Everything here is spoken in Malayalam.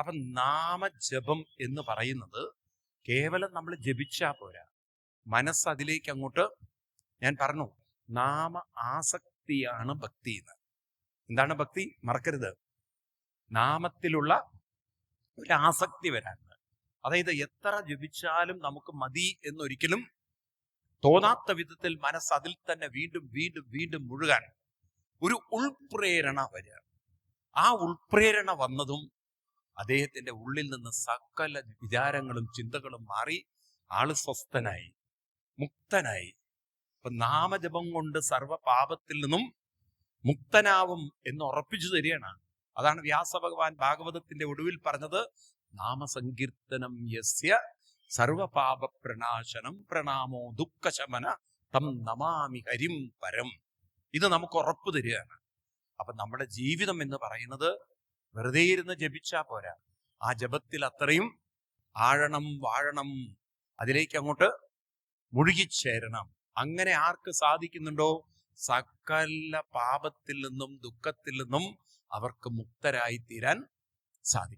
അപ്പൊ നാമജപം എന്ന് പറയുന്നത് കേവലം നമ്മൾ ജപിച്ചാ പോരാ, മനസ്സ് അതിലേക്ക് അങ്ങോട്ട്, ഞാൻ പറഞ്ഞു, നാമ ആസക്തിയാണ് ഭക്തി എന്ന്. എന്താണ് ഭക്തി? മറക്കരുത്, നാമത്തിലുള്ള ഒരു ആസക്തി വരാനുണ്ട്. അതായത് എത്ര ജപിച്ചാലും നമുക്ക് മതി എന്നൊരിക്കലും തോന്നാത്ത വിധത്തിൽ മനസ്സ് അതിൽ തന്നെ വീണ്ടും വീണ്ടും വീണ്ടും മുഴുകാൻ ഒരു ഉൾപ്രേരണ വരിക. ആ ഉൾപ്രേരണ വന്നതും അദ്ദേഹത്തിന്റെ ഉള്ളിൽ നിന്ന് സകല വിചാരങ്ങളും ചിന്തകളും മാറി ആള് സ്വസ്ഥനായി, മുക്തനായി. അപ്പൊ നാമജപം കൊണ്ട് സർവ പാപത്തിൽ നിന്നും മുക്തനാവും എന്ന് ഉറപ്പിച്ചു തരികയാണ്. അതാണ് വ്യാസഭഗവാൻ ഭാഗവതത്തിന്റെ ഒടുവിൽ പറഞ്ഞത്, നാമസങ്കീർത്തനം യസ്യ സർവപാപ പ്രണാശനം പ്രണാമോ ദുഃഖശമന തം നമാമി ഹരിം പരം. ഇത് നമുക്ക് ഉറപ്പ് തരികയാണ്. അപ്പൊ നമ്മുടെ ജീവിതം എന്ന് പറയുന്നത് വെറുതെ ഇരുന്ന് ജപിച്ചാ പോരാ, ആ ജപത്തിൽ അത്രയും ആഴണം, വാഴണം, അതിലേക്ക് അങ്ങോട്ട് മുഴുകിച്ചേരണം. അങ്ങനെ ആർക്ക് സാധിക്കുന്നുണ്ടോ, സകല പാപത്തിൽ നിന്നും ദുഃഖത്തിൽ നിന്നും അവർക്ക് മുക്തരായി തീരാൻ സാധിക്കും.